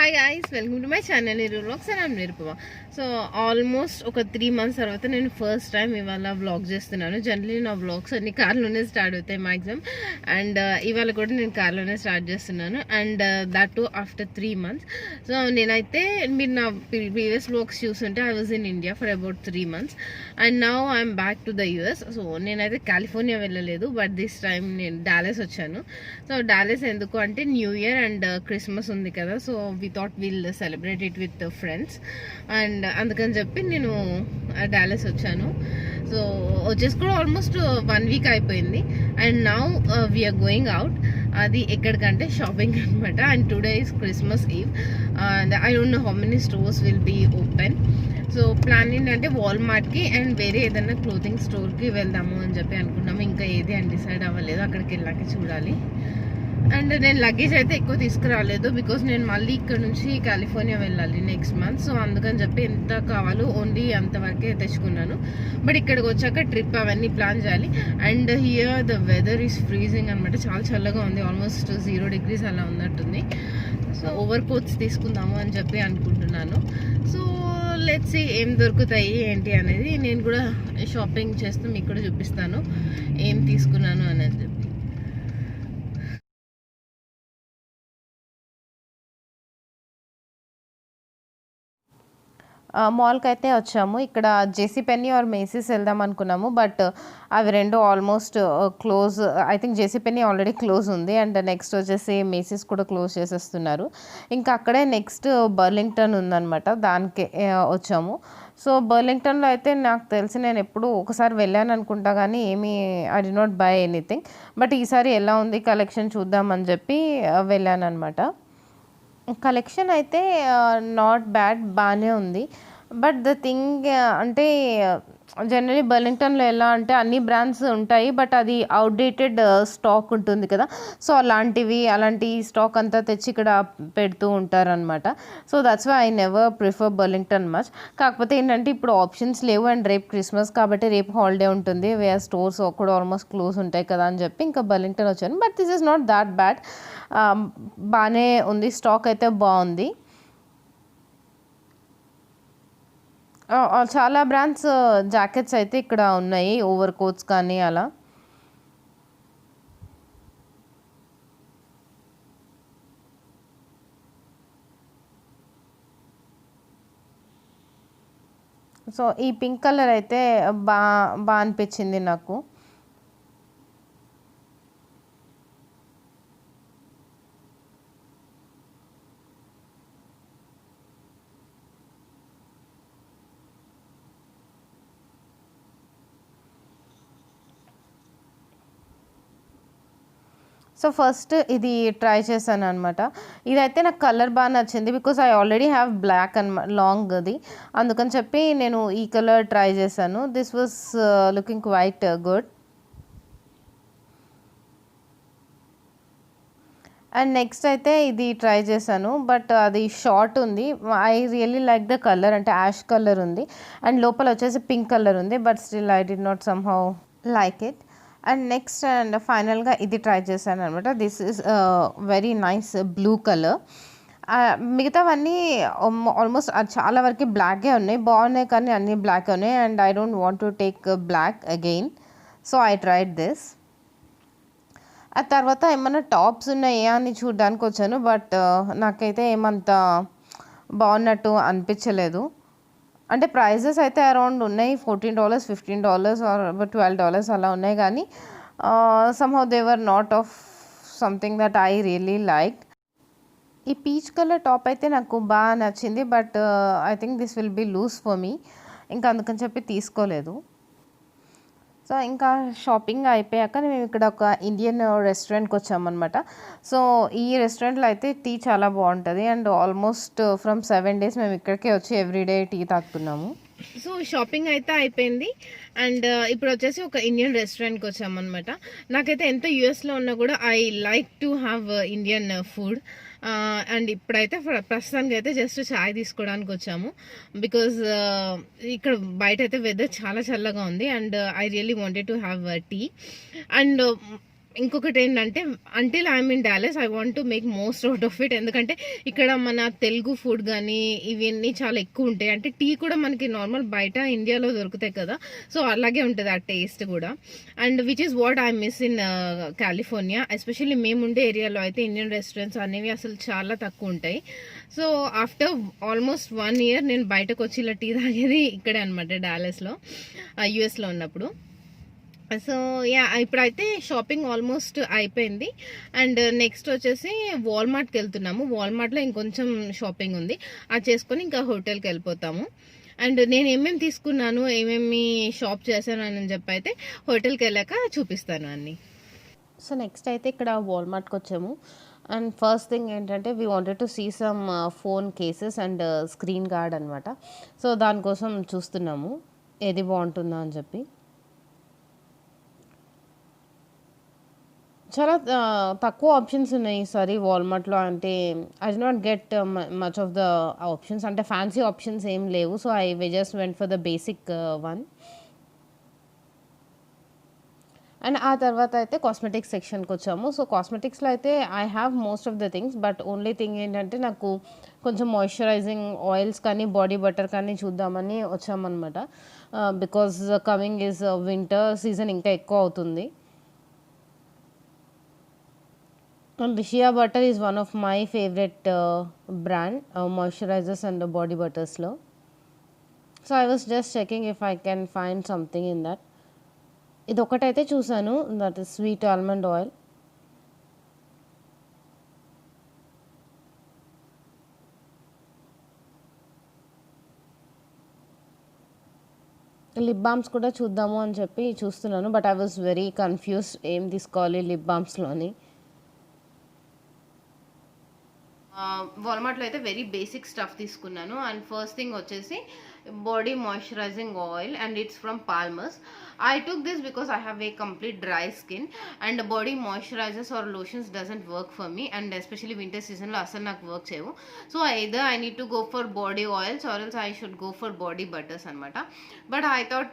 Hi guys, welcome to my channel vlogs and I'm Nirupama. So almost ఒక 3 months తర్వాత నేను first time ఇవాళ vlog చేస్తున్నాను. జనరలీ నా వ్లాగ్స్ అన్ని కార్లోనే స్టార్ట్ అవుతాయి మ్యాక్సిమం. అండ్ ఇవాళ కూడా నేను కార్లోనే స్టార్ట్ చేస్తున్నాను. And that to after 3 months. So నేనైతే మీరు నా ప్రీవియస్ వ్లాగ్స్ చూస్తుంటే I was in India for about 3 months. And now I'm back to the US. So నేనైతే కాలిఫోర్నియా వెళ్ళలేదు, బట్ దిస్ టైం నేను డాలస్ వచ్చాను. సో డాలస్ ఎందుకు అంటే న్యూ ఇయర్ అండ్ క్రిస్మస్ ఉంది కదా, so we thought will celebrate it with friends. And అందుకని చెప్పి నేను డాలస్ వచ్చాను. సో వచ్చేసి కూడా ఆల్మోస్ట్ 1 week అయిపోయింది. And now we're going out. అది ఎక్కడికంటే షాపింగ్ అనమాట. And today is Christmas eve. And I don't know how many stores will be open. So plan ఏంటంటే వాల్మార్ట్కి అండ్ వేరే ఏదైనా క్లోతింగ్ స్టోర్కి వెళ్దాము అని చెప్పి అనుకున్నాము. ఇంకా ఏది అని డిసైడ్ అవ్వలేదు, అక్కడికి వెళ్ళాక చూడాలి. అండ్ నేను లగేజ్ అయితే ఎక్కువ తీసుకురాలేదు, బికాస్ నేను మళ్ళీ ఇక్కడ నుంచి కాలిఫోర్నియా వెళ్ళాలి నెక్స్ట్ మంత్. సో అందుకని చెప్పి ఎంత కావాలో ఓన్లీ అంతవరకే తెచ్చుకున్నాను. బట్ ఇక్కడికి వచ్చాక ట్రిప్ అవన్నీ ప్లాన్ చేయాలి. And here the weather is freezing అనమాట. చాలా చల్లగా ఉంది, ఆల్మోస్ట్ 0 degrees అలా ఉన్నట్టుంది. సో ఓవర్ కోట్స్ తీసుకుందాము అని చెప్పి అనుకుంటున్నాను. సో లెట్స్ సీ ఏం దొరుకుతాయి ఏంటి అనేది. నేను కూడా షాపింగ్ చేస్తూ మీకు కూడా చూపిస్తాను ఏం తీసుకున్నాను అనేది చెప్పి. మాల్కి అయితే వచ్చాము. ఇక్కడ జేసీ పెన్నీ ఆర్ మేసీస్ వెళ్దాం అనుకున్నాము, బట్ అవి రెండు almost close. I think JC Penney already close ఉంది. అండ్ నెక్స్ట్ వచ్చేసి మేసీస్ కూడా క్లోజ్ చేసేస్తున్నారు. ఇంకా అక్కడే నెక్స్ట్ బర్లింగ్టన్ ఉందన్నమాట, దానికి వచ్చాము. సో బర్లింగ్టన్లో అయితే నాకు తెలిసి నేను ఎప్పుడు ఒకసారి వెళ్ళాను అనుకుంటా, కానీ ఏమీ I did not by anything. But ఈసారి ఎలా ఉంది కలెక్షన్ చూద్దామని చెప్పి వెళ్ళాను అనమాట. కలెక్షన్ అయితే నాట్ బ్యాడ్, బాగానే ఉంది. బట్ ద థింగ్ అంటే జనరలీ బర్లింగ్టన్లో ఎలా అంటే అన్ని బ్రాండ్స్ ఉంటాయి, బట్ అది అవుట్డేటెడ్ స్టాక్ ఉంటుంది కదా. సో అలాంటి స్టాక్ అంతా తెచ్చి ఇక్కడ పెడుతూ ఉంటారనమాట. So that's why I never prefer Burlington much. కాకపోతే ఏంటంటే ఇప్పుడు ఆప్షన్స్ లేవు, అండ్ రేపు క్రిస్మస్ కాబట్టి రేపు హాలిడే ఉంటుంది, వేరే స్టోర్స్ కూడా ఆల్మోస్ట్ క్లోజ్ ఉంటాయి కదా అని చెప్పి ఇంకా బర్లింగ్టన్ వచ్చాను. But this is not that bad, బాగానే ఉంది, స్టాక్ అయితే బాగుంది. చాలా బ్రాండ్స్ జాకెట్స్ అయితే ఇక్కడ ఉన్నాయి, ఓవర్ కోట్స్ కానీ అలా. సో ఈ పింక్ కలర్ అయితే బాగా అనిపించింది నాకు. సో ఫస్ట్ ఇది ట్రై చేశాను అనమాట. ఇదైతే నాకు కలర్ బాగా నచ్చింది, because I already have black అనమాట, లాంగ్ అది. అందుకని చెప్పి నేను ఈ కలర్ ట్రై చేశాను. This was looking quite good. And next అయితే ఇది ట్రై చేశాను, బట్ అది షార్ట్ ఉంది. I really like the colour, అంటే యాష్ కలర్ ఉంది అండ్ లోపల వచ్చేసి పింక్ కలర్ ఉంది. But still I D not somehow like it. And next and ఫైనల్గా ఇది ట్రై చేశాను అనమాట. This is very nice blue colour. మిగతావన్నీ ఆల్మోస్ట్ చాలా వరకు బ్లాక్గా ఉన్నాయి, బాగున్నాయి కానీ అన్నీ బ్లాక్ ఉన్నాయి. And I don't want to take black again, so I tried this. ఆ తర్వాత ఏమన్నా టాప్స్ ఉన్నాయా అని చూడడానికి వచ్చాను, బట్ నాకైతే ఏమంత బాగున్నట్టు అనిపించలేదు. అంటే ప్రైజెస్ అయితే అరౌండ్ ఉన్నాయి, $14, $15 ఆర్ $12 అలా ఉన్నాయి. కానీ somehow they were not of something that I really like. ఈ పీచ్ కలర్ టాప్ అయితే నాకు బాగా నచ్చింది, but I think this will be loose for me. ఇంకా అందుకని చెప్పి తీసుకోలేదు. సో ఇంకా షాపింగ్ అయిపోయాక మేము ఇక్కడ ఒక ఇండియన్ రెస్టారెంట్కి వచ్చామన్నమాట. సో ఈ రెస్టారెంట్లో అయితే టీ చాలా బాగుంటుంది. అండ్ ఆల్మోస్ట్ ఫ్రమ్ 7 days మేము ఇక్కడికే వచ్చి ఎవ్రీడే టీ తాగుతున్నాము. సో షాపింగ్ అయితే అయిపోయింది. అండ్ ఇప్పుడు వచ్చేసి ఒక ఇండియన్ రెస్టారెంట్కి వచ్చామన్నమాట. నాకైతే ఎంత యూఎస్లో ఉన్నా కూడా I like to have Indian food. And ఇప్పుడైతే ప్రస్తుతానికి అయితే జస్ట్ చాయ్ తీసుకోవడానికి వచ్చాము, బికాజ్ ఇక్కడ బయట అయితే వెదర్ చాలా చల్లగా ఉంది. And I really wanted to have tea. And ఇంకొకటి ఏంటంటే, until I'm in Dallas I want to make most out of it. ఎందుకంటే ఇక్కడ మన తెలుగు ఫుడ్ కానీ ఇవన్నీ చాలా ఎక్కువ ఉంటాయి. అంటే టీ కూడా మనకి నార్మల్ బయట ఇండియాలో దొరుకుతాయి కదా, సో అలాగే ఉంటుంది ఆ టేస్ట్ కూడా. And which is what I miss in California. Especially మేము ఉండే ఏరియాలో అయితే ఇండియన్ రెస్టారెంట్స్ అనేవి అసలు చాలా తక్కువ ఉంటాయి. సో ఆఫ్టర్ ఆల్మోస్ట్ 1 year నేను బయటకు వచ్చి ఇలా టీ తాగేది ఇక్కడే అనమాట, డాలస్లో, యుఎస్లో ఉన్నప్పుడు. సో యా, ఇప్పుడైతే షాపింగ్ ఆల్మోస్ట్ అయిపోయింది. అండ్ నెక్స్ట్ వచ్చేసి వాల్మార్ట్కి వెళ్తున్నాము. వాల్మార్ట్లో ఇంకొంచెం షాపింగ్ ఉంది, అది చేసుకొని ఇంకా హోటల్కి వెళ్ళిపోతాము. అండ్ నేను ఏమేమి తీసుకున్నాను, ఏమేమి షాప్ చేశాను అని చెప్పి అయితే హోటల్కి వెళ్ళాక చూపిస్తాను అన్నీ. సో నెక్స్ట్ అయితే ఇక్కడ వాల్మార్ట్కి వచ్చాము. అండ్ ఫస్ట్ థింగ్ ఏంటంటే we wanted to see some phone cases and screen guard అనమాట. సో దానికోసం చూస్తున్నాము ఏది బాగుంటుందా అని చెప్పి. చాలా తక్కువ ఆప్షన్స్ ఉన్నాయి ఈసారి వాల్మార్ట్లో. అంటే I did not get much of the options, అంటే ఫ్యాన్సీ ఆప్షన్స్ ఏం లేవు. So I just went for the basic one. And ఆ తర్వాత అయితే కాస్మెటిక్స్ సెక్షన్కి వచ్చాము. సో కాస్మెటిక్స్లో అయితే I have most of the things, but only thing ఏంటంటే నాకు కొంచెం మాయిశ్చరైజింగ్ ఆయిల్స్ కానీ బాడీ బటర్ కానీ చూద్దామని వచ్చామన్నమాట. Because coming is winter season ఇంకా ఎక్కువ అవుతుంది. And Shea butter is one of my favorite brand moisturizers and body butters lo. So I was just checking if I can find something in that. ఇది ఒకటైతే చూసాను, that is sweet almond oil. Lip balms కూడా చూద్దాము అని చెప్పి చూస్తున్నాను, but I was very confuse ఏం తీసుకోవాలి లిప్ బామ్స్లోని. వాల్మార్ట్లో అయితే వెరీ బేసిక్ స్టఫ్ తీసుకున్నాను. అండ్ ఫస్ట్ థింగ్ వచ్చేసి body moisturising oil, and it's from Palmer's. I took this because I have a complete dry skin and body moisturizers or lotions doesn't work for me, and especially winter season lo asal నాకు work చేయవు. So either I need to go for body oils or else I should go for body butters అనమాట. But I thought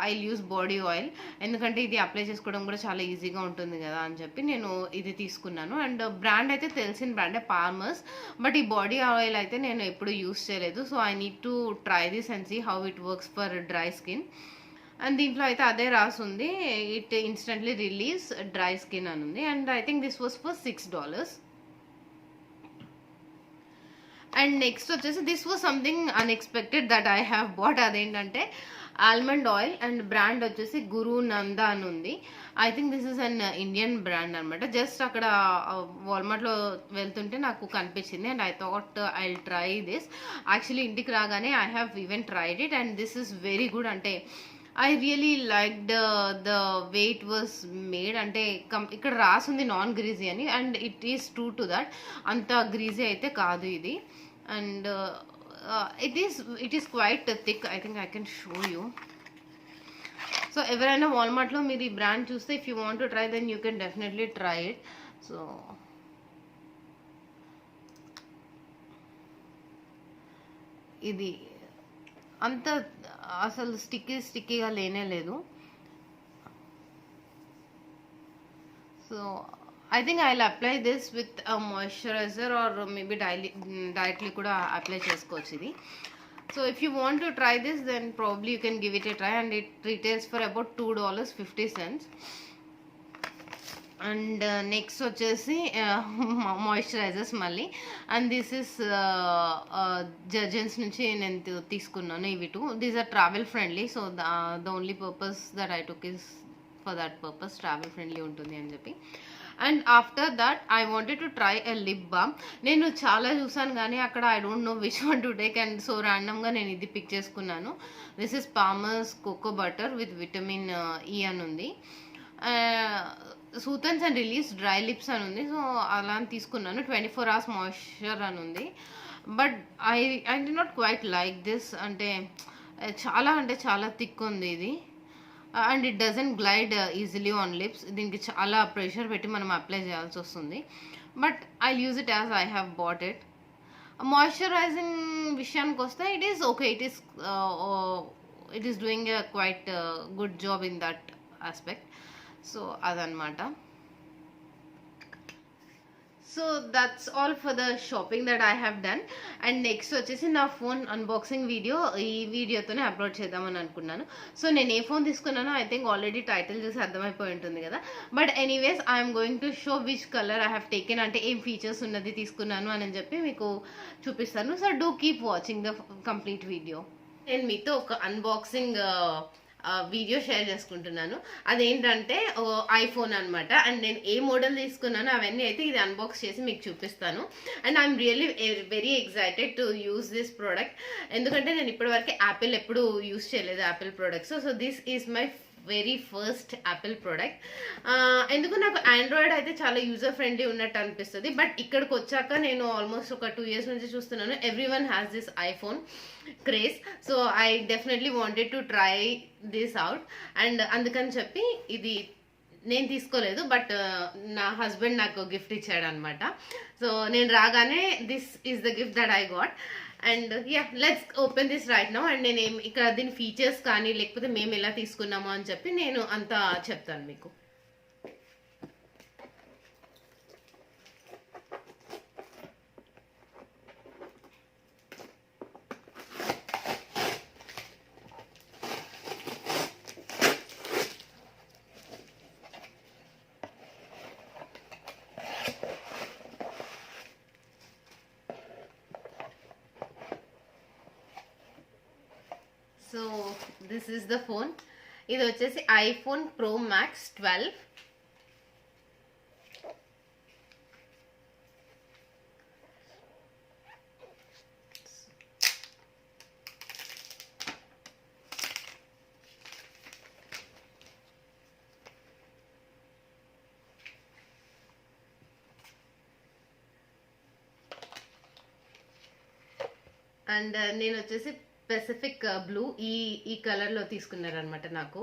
I'll use body oil ఎందుకంటే ఇది apply చేసుకోవడం కూడా చాలా ఈజీగా ఉంటుంది కదా అని చెప్పి నేను ఇది తీసుకున్నాను. అండ్ బ్రాండ్ అయితే తెలిసిన బ్రాండే పాల్మర్స్, బట్ ఈ బాడీ ఆయిల్ అయితే నేను ఎప్పుడు యూస్ చేయలేదు. So I need to try this and see how it works for dry skin. And దీంట్లో అయితే అదే రాసుంది, it instantly release dry skin అని ఉంది. And I think this was for $6. And next వచ్చేసి this was something unexpected that I have bought. అదేంటంటే almond oil, and brand వచ్చేసి గురు నంద అని ఉంది. I think this is an Indian brand అనమాట. Just అక్కడ వాల్మార్ట్లో వెళ్తుంటే నాకు కనిపించింది, and I thought I will try this. Actually ఇంటికి రాగానే I have even tried it, and this is very good. అంటే I really like the way it was made. అంటే ఇక్కడ రాసుంది నాన్ గ్రీజీ అని, and it is true to that. అంత greasy అయితే కాదు ఇది. And it is quite thick. I think I can show you. So ఎవరైనా వాల్మార్ట్లో మీరు ఈ బ్రాండ్ చూస్తే if you want to try then you can definitely try it. So ఇది అంత అసలు స్టిక్కీగా లేనే లేదు. So I think I will apply this with moisturiser or maybe directly కూడా అప్లై చేసుకోవచ్చు ఇది. So if you want to try this then probably you can give it a try, and it retails for about $2.50. And next వచ్చేసి moisturisers మళ్ళీ. And this is జర్జన్స్ నుంచి నేను తీసుకున్నాను ఇవి too. These are travel friendly. So the only purpose that I took is for that purpose, travel friendly ఉంటుంది అని చెప్పి. And after that I wanted to try a lip balm. నేను చాలా చూసాను కానీ అక్కడ I don't know which one to take, and so ర్యాండమ్గా నేను ఇది పిక్ చేసుకున్నాను. This is Palmer's cocoa butter with vitamin E అని ఉంది. Soothes and release dry lips అని ఉంది. సో అలా తీసుకున్నాను. 24 hours మాయిశ్చర్ అని ఉంది. But I D not quite like this. అంటే చాలా థిక్ ఉంది ఇది, and it doesn't glide easily on lips. దీనికి చాలా ప్రెషర్ పెట్టి మనం అప్లై చేయాల్సి వస్తుంది. But I use it as I have bought it. Moisturising విషయానికి వస్తే it is okay, it is doing a quite good job in that aspect. So అదనమాట. So that's all for the shopping that I have done. And next వచ్చేసి నా phone unboxing video ఈ వీడియోతోనే upload చేద్దామని అనుకున్నాను. So నేను ఏ phone తీసుకున్నానో I think already title చూసి అర్థమైపోయి ఉంటుంది కదా. But anyways I'm going to show which colour I have taken, అంటే ఏం ఫీచర్స్ ఉన్నది తీసుకున్నాను అని చెప్పి మీకు చూపిస్తాను. So do keep watching the complete video. నేను మీతో ఒక అన్బాక్సింగ్ వీడియో షేర్ చేసుకుంటున్నాను. అదేంటంటే ఐఫోన్ అనమాట. అండ్ నేను ఏ మోడల్ తీసుకున్నానో అవన్నీ అయితే ఇది అన్బాక్స్ చేసి మీకు చూపిస్తాను. And I'm really very excited to use this product. ఎందుకంటే నేను ఇప్పటివరకు యాపిల్ ఎప్పుడు యూస్ చేయలేదు, Apple products. So this is my very first Apple product. ఎందుకు నాకు ఆండ్రాయిడ్ అయితే చాలా యూజర్ ఫ్రెండ్లీ ఉన్నట్టు అనిపిస్తుంది. బట్ ఇక్కడికి వచ్చాక నేను ఆల్మోస్ట్ ఒక 2 years నుంచి చూస్తున్నాను every one has this iPhone craze. So I definitely wanted to try this out. And అందుకని చెప్పి ఇది నేను తీసుకోలేదు, బట్ నా హస్బెండ్ నాకు గిఫ్ట్ ఇచ్చాడు అనమాట. సో నేను రాగానే this is the gift that I got. And yeah, let's open this right now. And నేను ఇక్కడ దీని ఫీచర్స్ కానీ లేకపోతే మేము ఎలా తీసుకున్నామో అని చెప్పి నేను అంతా చెప్తాను మీకు. So this is the phone. ఇది వచ్చేసి ఐఫోన్ ప్రో మ్యాక్స్ 12. అండ్ నేను వచ్చేసి పెసిఫిక్ బ్లూ ఈ కలర్ లో తీసుకున్నారనమాట నాకు.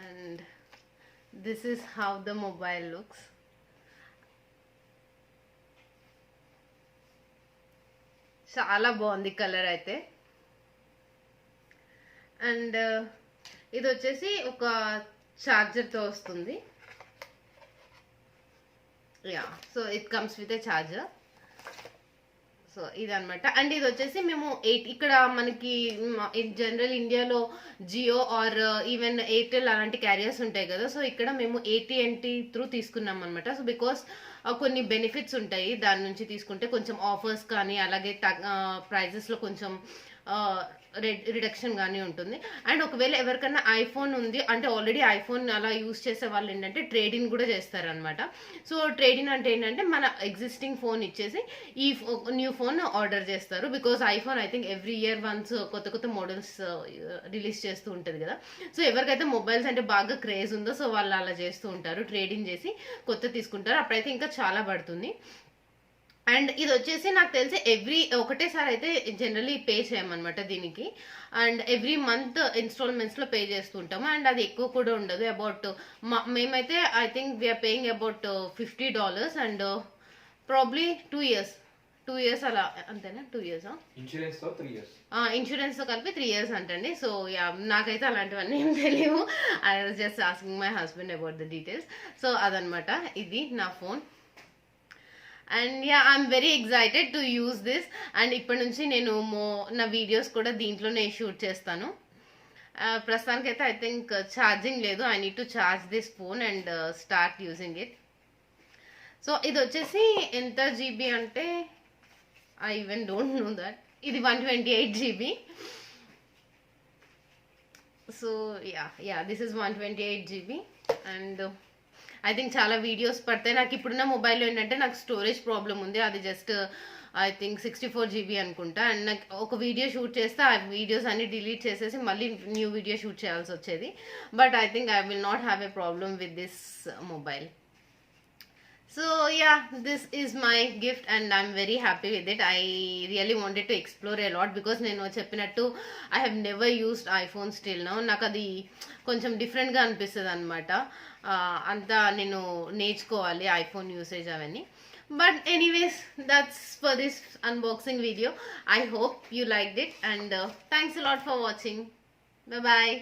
And this is how the mobile looks. చాలా బాగుంది కలర్ అయితే. అండ్ ఇది వచ్చేసి ఒక ఛార్జర్తో వస్తుంది. Yeah, so it comes with a charger. So ఇదనమాట. అండ్ ఇది వచ్చేసి మేము ఇక్కడ మనకి జనరల్ ఇండియాలో జియో ఆర్ ఈవెన్ ఎయిర్టెల్ అలాంటి క్యారియర్స్ ఉంటాయి కదా. సో ఇక్కడ మేము AT&T త్రూ తీసుకున్నాం అనమాట. సో బికాస్ కొన్ని బెనిఫిట్స్ ఉంటాయి దాని నుంచి తీసుకుంటే, కొంచెం ఆఫర్స్ కానీ అలాగే ప్రైజెస్లో కొంచెం రిడక్షన్ కానీ ఉంటుంది. అండ్ ఒకవేళ ఎవరికైనా ఐఫోన్ ఉంది అంటే ఆల్రెడీ ఐఫోన్ అలా యూస్ చేసే వాళ్ళు ఏంటంటే ట్రేడింగ్ కూడా చేస్తారనమాట. సో ట్రేడింగ్ అంటే ఏంటంటే మన ఎగ్జిస్టింగ్ ఫోన్ ఇచ్చేసి ఈ న్యూ ఫోన్ ఆర్డర్ చేస్తారు. Because iPhone I think every year once కొత్త కొత్త మోడల్స్ రిలీజ్ చేస్తూ ఉంటుంది కదా. సో ఎవరికైతే మొబైల్స్ అంటే బాగా క్రేజ్ ఉందో సో వాళ్ళు అలా చేస్తూ ఉంటారు, ట్రేడింగ్ చేసి కొత్త తీసుకుంటారు. అప్పుడైతే ఇంకా చాలా పడుతుంది. అండ్ ఇది వచ్చేసి నాకు తెలిసి ఒకటేసారి అయితే జనరలీ పే చేయమన్నమాట దీనికి. అండ్ ఎవ్రీ మంత్ ఇన్స్టాల్మెంట్స్లో పే చేస్తుంటాము. అండ్ అది ఎక్కువ కూడా ఉండదు. అబౌట్ మేమైతే I think we're paying about $50. And probably 2 years అలా అంతేనా? 2 years ఇన్సూరెన్స్ తో కలిపి 3 years అంటండి. సో యా, నాకైతే అలాంటివన్నీ ఏం తెలియవు. I was just asking my husband about the details. So అదనమాట, ఇది నా phone. And yeah, I'm very excited to use this. And ఇప్పటి నుంచి నేను నా వీడియోస్ కూడా దీంట్లోనే షూట్ చేస్తాను. ప్రస్తుతానికి అయితే ఐ థింక్ ఛార్జింగ్ లేదు. I need to charge this phone and start using it. So ఇది వచ్చేసి ఎంత జీబీ అంటే I even don't know that. ఇది 128 GB. So yeah this is 128 GB. And I think చాలా వీడియోస్ పడతాయి. నాకు ఇప్పుడున్న మొబైల్లో ఏంటంటే నాకు స్టోరేజ్ ప్రాబ్లం ఉంది. అది జస్ట్ ఐ థింక్ 64 GB అనుకుంటా. అండ్ నాకు ఒక వీడియో షూట్ చేస్తే ఆ వీడియోస్ అన్ని డిలీట్ చేసేసి మళ్ళీ న్యూ వీడియో షూట్ చేయాల్సి వచ్చేది. But I think I will not have a problem with this mobile. So yeah, this is my gift and I'm very happy with it. I really wanted to explore a lot because నేను చెప్పినట్టు I have never used iPhone still now. నాకు అది కొంచెం డిఫరెంట్గా అనిపిస్తుంది అనమాట. అంతా నేను నేర్చుకోవాలి ఐఫోన్ యూసేజ్ అవన్నీ. But anyways, that's for this unboxing video. I hope you liked it and thanks a lot for watching. Bye.